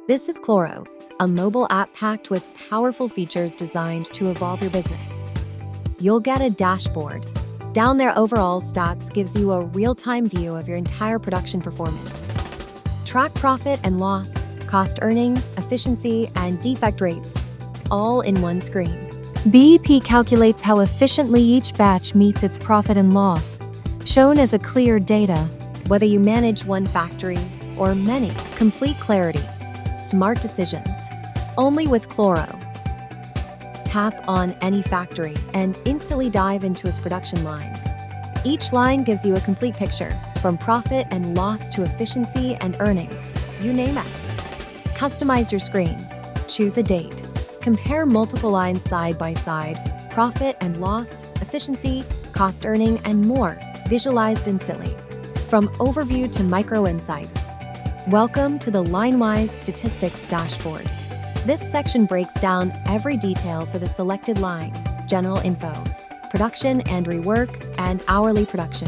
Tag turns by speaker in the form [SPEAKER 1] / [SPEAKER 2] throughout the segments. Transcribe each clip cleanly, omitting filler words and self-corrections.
[SPEAKER 1] This is Chloro, a mobile app packed with powerful features designed to evolve your business. You'll get a dashboard. Down there, overall stats gives you a real-time view of your entire production performance. Track profit and loss, cost earning, efficiency, and defect rates, all in one screen.
[SPEAKER 2] BEP calculates how efficiently each batch meets its profit and loss, shown as a clear data.
[SPEAKER 1] Whether you manage one factory or many, complete clarity, smart decisions, only with Chloro. Tap on any factory and instantly dive into its production lines. Each line gives you a complete picture, from profit and loss to efficiency and earnings, you name it. Customize your screen, choose a date, compare multiple lines side by side, profit and loss, efficiency, cost earning, and more, visualized instantly. From overview to micro insights. Welcome to the line-wise statistics dashboard. This section breaks down every detail for the selected line, general info, production and rework, and hourly production.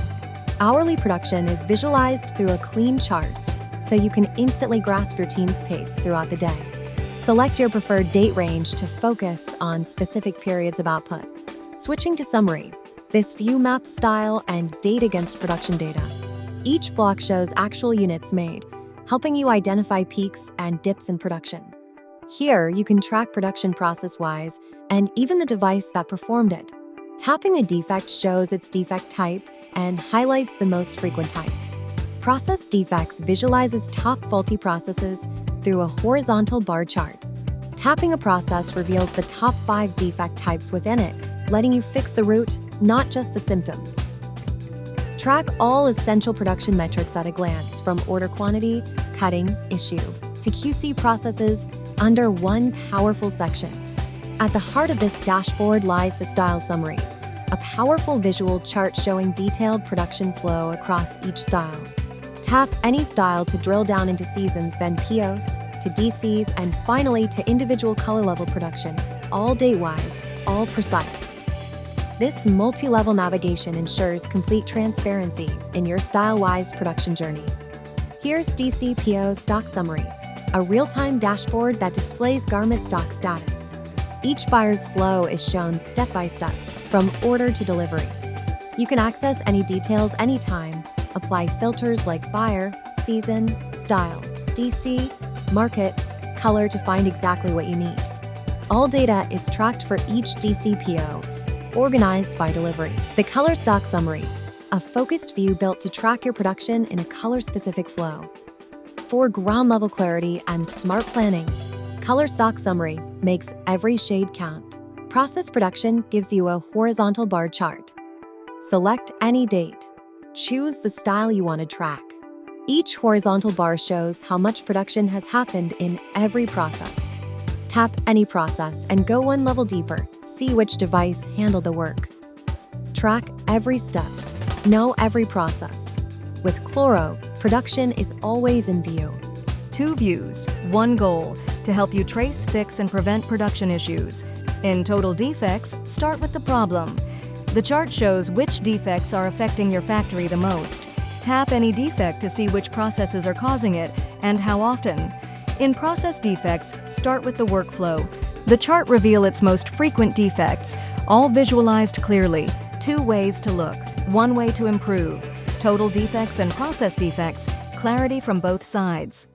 [SPEAKER 1] Hourly production is visualized through a clean chart, so you can instantly grasp your team's pace throughout the day. Select your preferred date range to focus on specific periods of output. Switching to summary, this view maps style and date against production data. Each block shows actual units made, helping you identify peaks and dips in production. Here, you can track production process-wise and even the device that performed it. Tapping a defect shows its defect type and highlights the most frequent types. Process defects visualizes top faulty processes through a horizontal bar chart. Tapping a process reveals the top 5 defect types within it, letting you fix the root, not just the symptom. Track all essential production metrics at a glance, from order quantity, cutting, issue, to QC processes under one powerful section. At the heart of this dashboard lies the style summary, a powerful visual chart showing detailed production flow across each style. Tap any style to drill down into seasons, then POs, to DCs, and finally to individual color level production, all date-wise, all precise. This multi-level navigation ensures complete transparency in your style-wise production journey. Here's DCPO stock summary, a real-time dashboard that displays garment stock status. Each buyer's flow is shown step-by-step, from order to delivery. You can access any details anytime, apply filters like buyer, season, style, DC, market, color to find exactly what you need. All data is tracked for each DCPO, organized by delivery. The color stock summary, a focused view built to track your production in a color-specific flow. For ground-level clarity and smart planning, color stock summary makes every shade count. Process production gives you a horizontal bar chart. Select any date. Choose the style you want to track. Each horizontal bar shows how much production has happened in every process. Tap any process and go one level deeper. See which device handled the work. Track every step. Know every process. With Chloro, production is always in view.
[SPEAKER 3] 2 views, 1 goal, to help you trace, fix, and prevent production issues. In total defects, start with the problem. The chart shows which defects are affecting your factory the most. Tap any defect to see which processes are causing it and how often. In process defects, start with the workflow. The chart reveals its most frequent defects, all visualized clearly. 2 ways to look, 1 way to improve. Total defects and process defects, clarity from both sides.